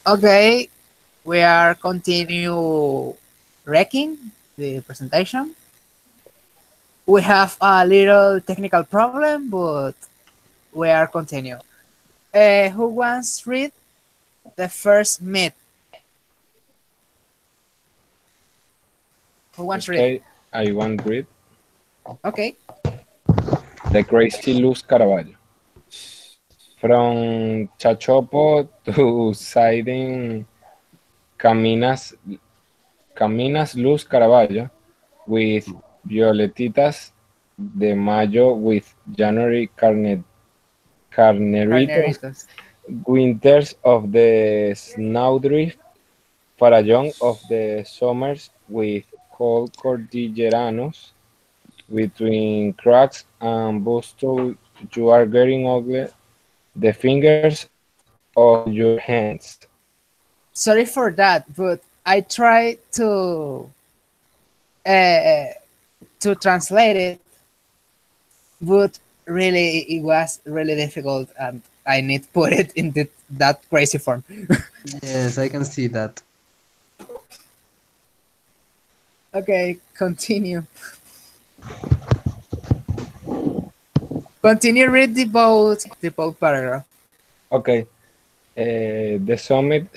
Okay, we are continue wrecking the presentation. We have a little technical problem, but we are continue. Who wants to read the first myth? Who wants to read? Okay, I want to read Okay. The Crazy Luz Caravaggio. From Chachopo to Siding Caminas Luz Caravaggio with Violetitas de Mayo with January Carneritos, Carneritos. Winters of the Snowdrift, Farallón of the Summers with Cold Cordilleranos, between cracks and bustle you are getting ugly, the fingers of your hands. Sorry for that, but I tried uh, to translate it, but really it was really difficult, and I need to put it in that crazy form. Yes, I can see that. Okay, continue. Continue read the both paragraph. Okay, the summit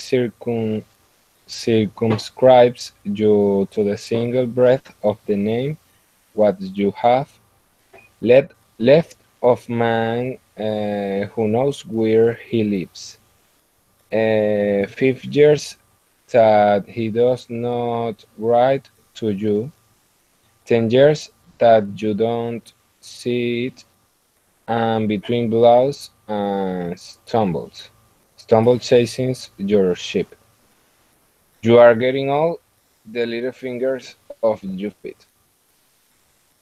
circumscribes you to the single breath of the name, what you have left of man who knows where he lives. 5 years that he does not write to you, 10 years that you don't see it, and between blows and stumble chasing your ship. You are getting all the little fingers of your feet.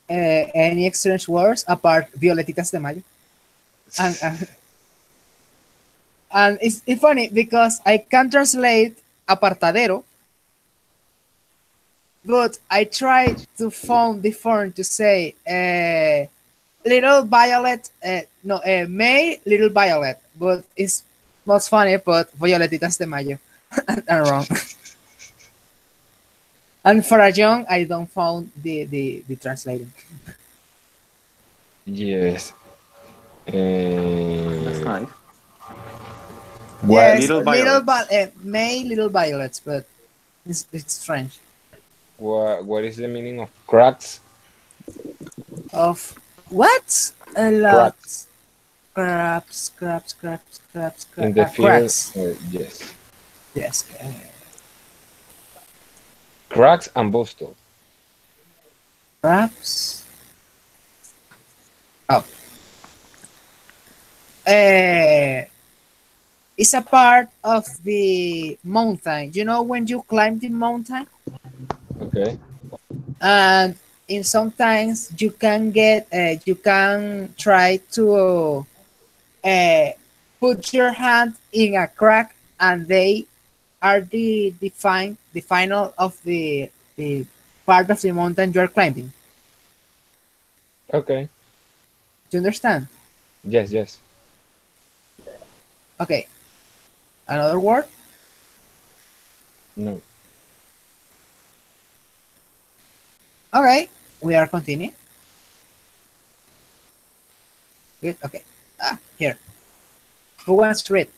Any strange words apart Violetitas de Mayo? And it's funny because I can translate apartadero, but I tried to find the form to say little violet, no, May little violet, but it's most funny, but Violetitas de Mayo. I'm wrong. And for a young, I don't found the translating. Yes. That's nice. What Yes, Little violets. May little violets, but it's strange. what is the meaning of cracks? Of what? A lot. Cracks in the field. Cracks. Yes. Yes. Cracks and bustle. Crabs. Oh. Uh, it's a part of the mountain. You know when you climb the mountain, Okay. and in sometimes you can get you can try to uh, put your hand in a crack, and they are the final of the part of the mountain you are climbing. Okay. Do you understand? Yes. Yes. Okay. Another word. No. Okay. We are continuing. Good. Okay. Here. Who wants to read?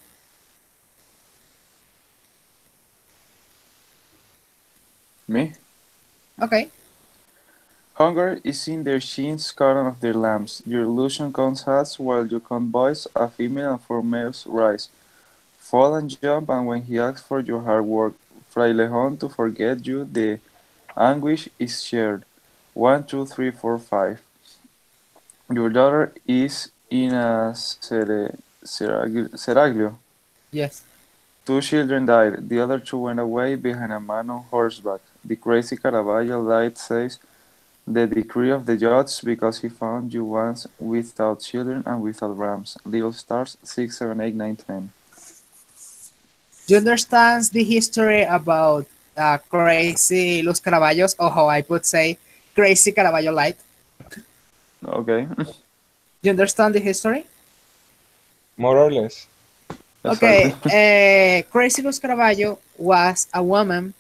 Me? Okay. Hunger is in their chins, cotton of their lamps. Your illusion comes hats, while you count boys, a female and 4 males rise. Fall and jump, and when he asks for your hard work, Frailejón, to forget you, the anguish is shared. 1, 2, 3, 4, 5. Your daughter is in a seraglio. Yes. 2 children died. The other 2 went away behind a man on horseback. The crazy Caravaggio light says the decree of the judge, because he found you once without children and without rams. Little stars 6, 7, 8, 9, 10. Do you understand the history about crazy Los Caraballos, or how I would say crazy Caravaggio light? Okay. Do you understand the history? More or less. Exactly. Okay, Crazy Luz Carballo was a woman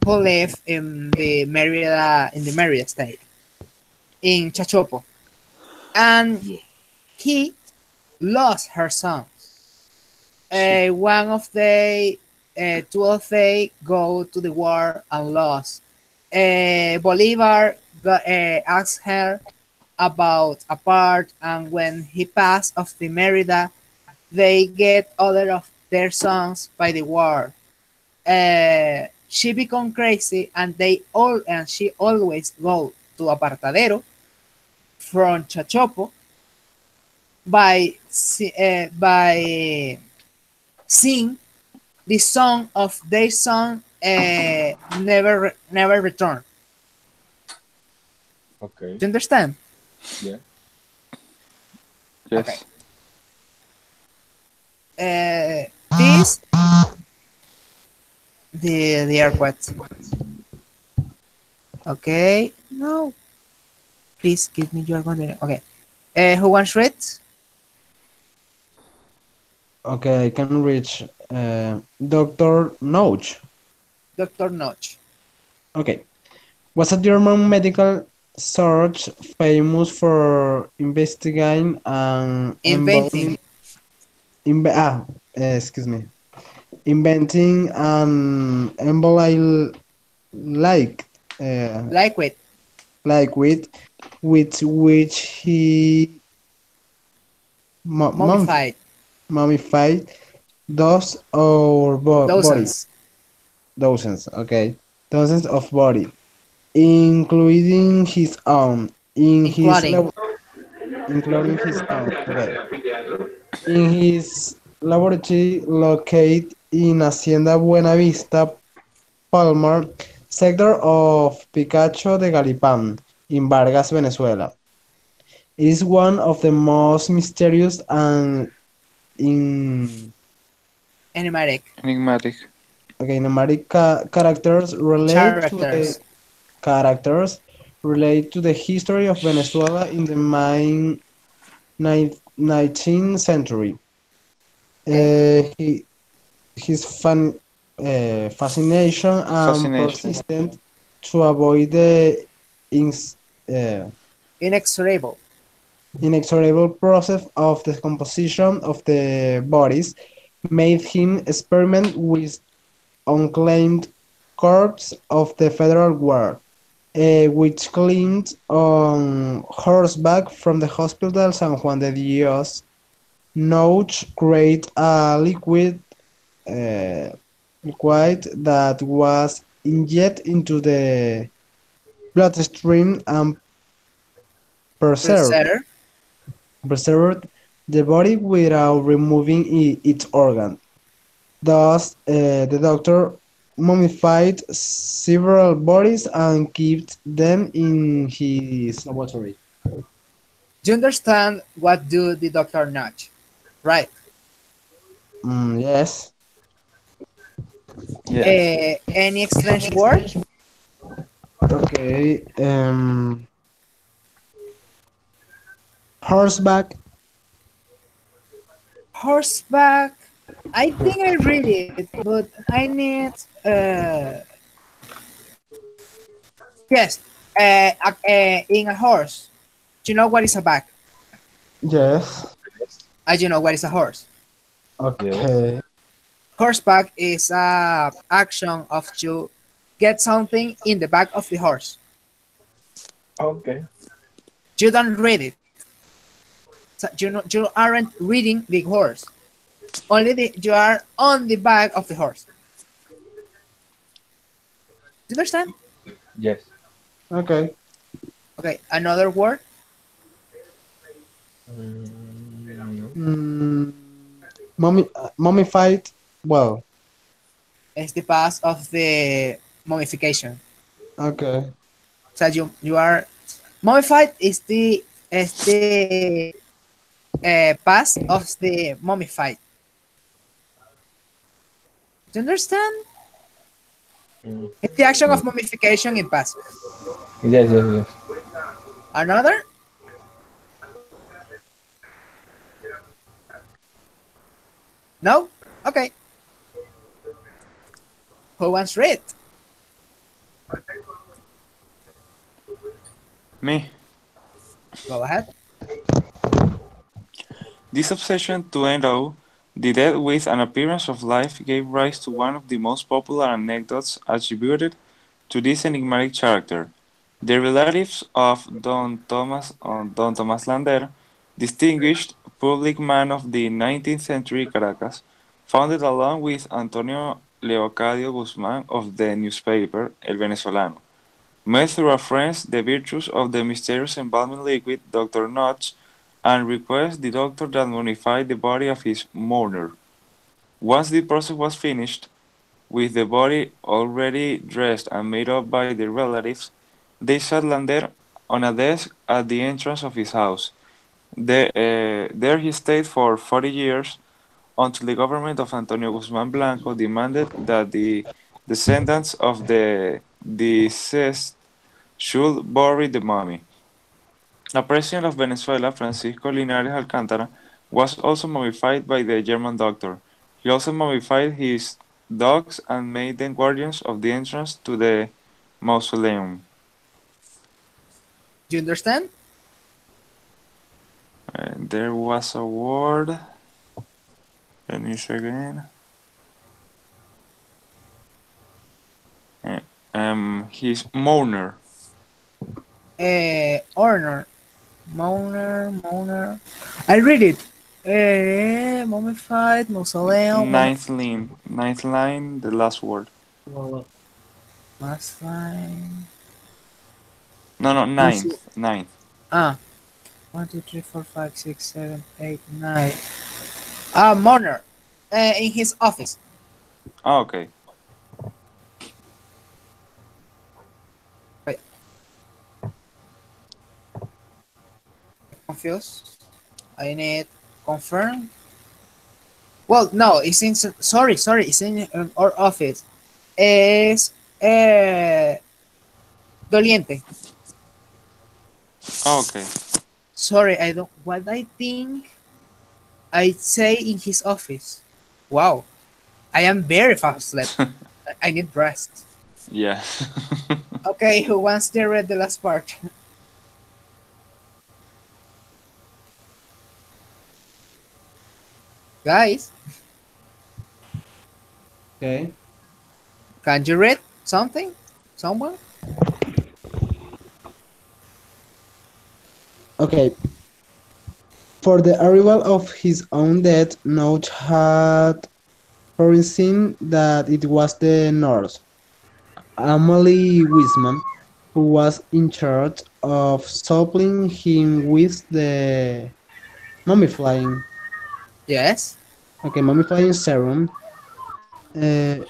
who lived in the Merida state, in Chachopo, and he lost her son. One of they, two of they go to the war and lost. Bolivar asked her about a part, and when he passed of the Merida, they get other of their sons by the war. She become crazy, and she always go to Apartadero from Chachopo by sing the song of their song, never return. Okay. Do you understand? Yeah. Okay. Yes. This the airport. Okay. No, please give me your container. Okay. Who wants read? Okay, I can reach Dr. Noach. Doctor Notch. Okay. Was a German medical search famous for investigating and Inventing inve- ah, excuse me, inventing an emboli like uh, liquid, liquid with which he mummified, mummified those or body dozens, okay, dozens of body, including his own, in his including including his own. Okay, in his laboratory located in Hacienda Buenavista, Palmar, sector of Picacho de Galipán, in Vargas, Venezuela. It is one of the most mysterious and in enigmatic Enigmatic. okay, numeric characters. characters relate to the history of Venezuela in the 19th century. Okay. He, his fascination and Fascination. persistent to avoid the ins, uh, Inexorable. inexorable process of the composition of the bodies made him experiment with unclaimed corpse of the Federal Guard, which climbed on horseback from the Hospital San Juan de Dios. Notch create a uh, liquid that was injected into the bloodstream and preserved, Preserve. preserved the body without removing its organ. Thus, the doctor mummified several bodies and kept them in his laboratory. Do you understand what do the doctor notch? Right. Yes. Yes. Any strange word? Okay. Horseback. Horseback. I think I read it, but I need. Yes. In a horse. Do you know what is a back? Yes. I do know what is a horse. Yes. Okay. Horseback is a action of you get something in the back of the horse. Okay. You don't read it. So you aren't reading the horse. You are on the back of the horse. Do you understand? Yes. Okay. Okay, another word No. Mm, mummified. Well. is the past of the mummification. Okay. So you are mummified is the past of the mummified. Do you understand? Mm. It's the action No. of mummification in past. Yes, yes, yes. Another No? Okay. Who wants to read? Me. Go ahead. This obsession to endow the dead with an appearance of life gave rise to one of the most popular anecdotes attributed to this enigmatic character. The relatives of Don Tomas Lander, distinguished public man of the 19th century Caracas, founded along with Antonio Leocadio Guzmán of the newspaper El Venezolano, met through a friend the virtues of the mysterious embalming liquid Dr. Notch and request the doctor that mummify the body of his mourner. Once the process was finished, with the body already dressed and made up by the relatives, they sat Lander on a desk at the entrance of his house. There he stayed for 40 years until the government of Antonio Guzmán Blanco demanded that the descendants of the deceased should bury the mummy. A president of Venezuela, Francisco Linares Alcántara, was also mummified by the German doctor. He also mummified his dogs and made them guardians of the entrance to the mausoleum. Do you understand? There was a word. Let me check again. His mourner. Honor. Mourner. I read it. Mummified, mausoleum, Ninth line, the last word. last line. No, Mauso- ninth. Ah, 1, 2, 3, 4, 5, 6, 7, 8, 9. Ah, mourner. In his office. Ah, okay. Wait, confused. I need confirm. Well, no, it's in. Sorry, it's in our office. Es doliente. Ah, okay. Sorry, I don't. What I think I say in his office. Wow, I am very fast asleep. I need rest. Yeah. Okay, who wants to read the last part? Guys, Okay. can you read something? Someone? Okay. For the arrival of his own death, Note had foreseen that it was the nurse, Amalie Wiseman, who was in charge of supplying him with the mummifying, Yes. mummifying serum, uh,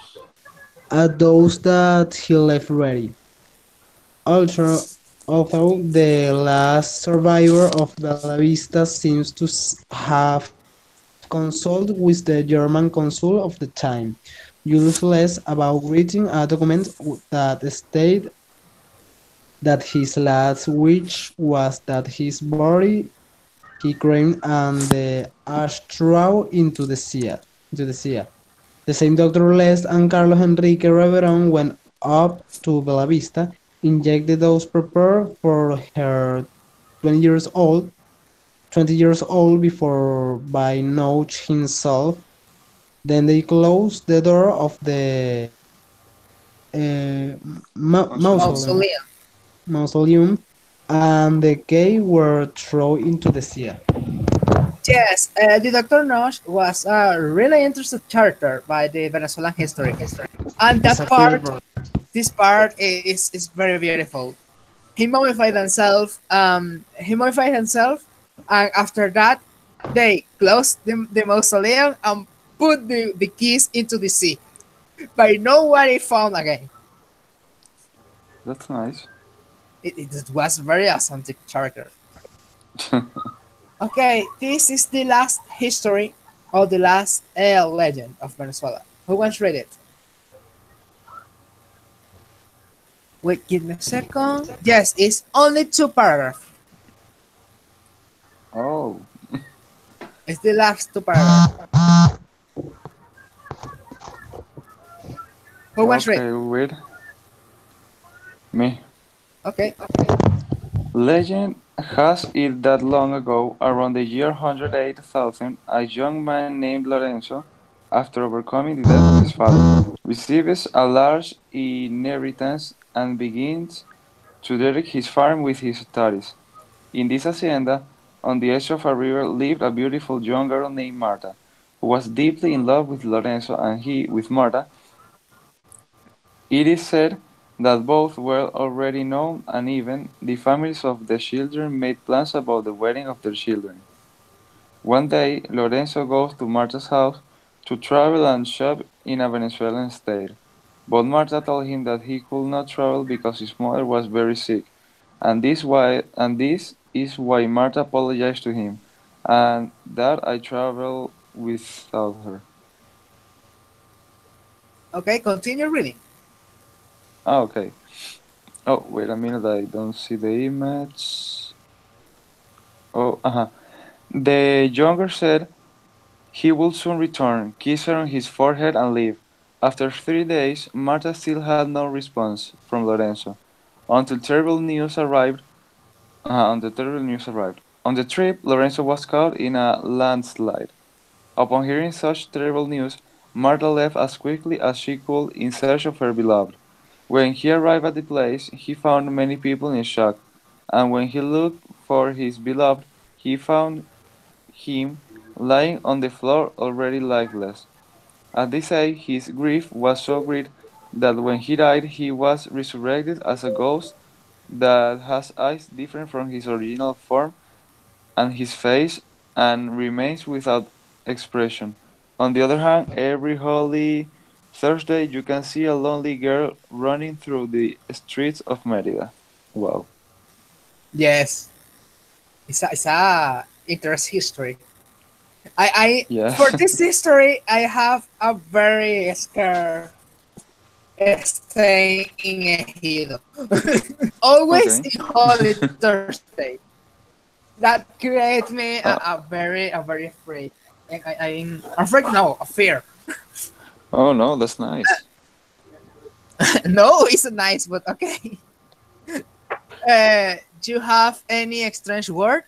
at those that he left ready. Although the last survivor of Bella Vista seems to have consulted with the German consul of the time, Julius Les, about reading a document that stated that his last wish was that his body he crammed and the ash thrown into the sea. The same Dr. Les and Carlos Enrique Reveron went up to Bella Vista, injected those prepared for her 20 years old 20 years old before by Noch himself. Then they closed the door of the Mausoleum. mausoleum, and the key were thrown into the sea. Yes, the Dr. Nosh was a really interesting character by the Venezuelan history. And It's that a part, favorite. this part is very beautiful. He mummified himself, and after that, they closed the mausoleum and put the keys into the sea. But nobody found again. That's nice. It was very awesome character. Okay, this is the last history or the last legend of Venezuela. Who wants to read it? Wait, give me a second. Yes, it's only 2 paragraphs. Oh. It's the last 2 paragraphs. Who wants read? Okay, wait. Me. Okay. Legend has it that long ago, around the year 108,000, a young man named Lorenzo, after overcoming the death of his father, receives a large inheritance and begins to direct his farm with his studies. In this hacienda, on the edge of a river, lived a beautiful young girl named Marta, who was deeply in love with Lorenzo, and he with Marta. It is said that both were already known, and even the families of the children made plans about the wedding of their children. One day, Lorenzo goes to Marta's house to travel and shop in a Venezuelan state. But Marta told him that he could not travel because his mother was very sick, and this is why Marta apologized to him, and that I travel without her. Okay, continue reading. Ah, okay. Oh, wait a minute, I don't see the image. Oh, uh-huh. The younger said he would soon return, kiss her on his forehead, and leave. After 3 days, Marta still had no response from Lorenzo, until terrible news arrived. Until terrible news arrived. On the trip, Lorenzo was caught in a landslide. Upon hearing such terrible news, Marta left as quickly as she could in search of her beloved. When he arrived at the place, he found many people in shock, and when he looked for his beloved, he found him lying on the floor already lifeless. As they say, his grief was so great that when he died, he was resurrected as a ghost that has eyes different from his original form and his face and remains without expression. On the other hand, every Holy Thursday you can see a lonely girl running through the streets of Merida. Wow. Yes, it's a interest history. I Yes. for this history, I have a very scare staying in Ejido. Always Okay. in Holy Thursday. That creates me Uh, a very afraid. I'm afraid, no, a fear. oh no, that's nice. No, it's nice, but okay. Do you have any strange word?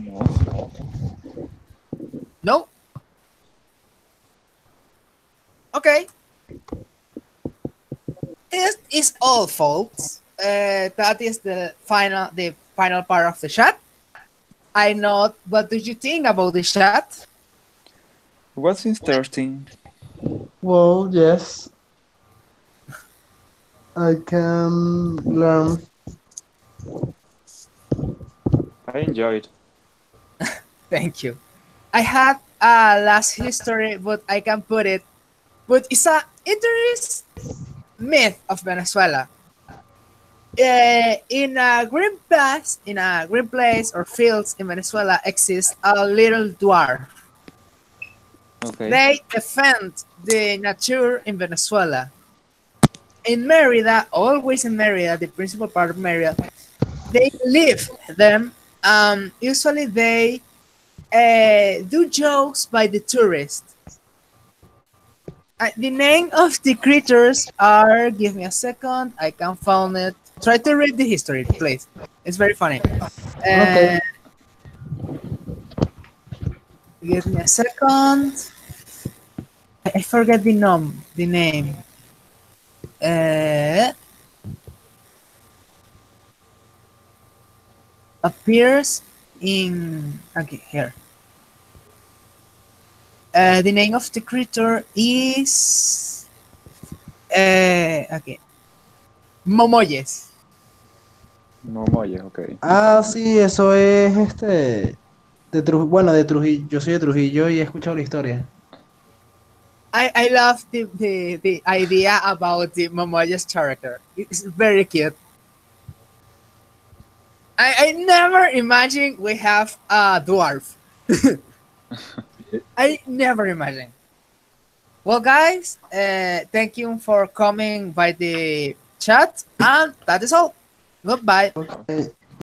No. No. Okay. It is all folks. That is the final part of the chat. I know. What do you think about the chat? What's interesting? Well, yes, I can learn. I enjoyed. Thank you. I had a last history, but I can put it. But it's a interest myth of Venezuela. In a green place or fields in Venezuela exists a little dwarf. Okay. They defend the nature in Venezuela. In Merida, always in Merida, the principal part of Merida, they live them. Usually they do jokes by the tourists. The name of the creatures are. Give me a second. I can find it. Try to read the history, please. It's very funny. Uh, Okay. give me a second. I forget the name. Uh, appears in. Okay, here. The name of the creature is. Okay. Momoyes. No molle, okay. Ah, sí, eso es de Trujillo, bueno, de Trujillo, yo soy de Trujillo y he escuchado la historia. I love the idea about the Momoyes character. It's very cute. I never imagined we have a dwarf. I never imagined. Well, guys, thank you for coming by the chat, and that is all. Goodbye. Okay.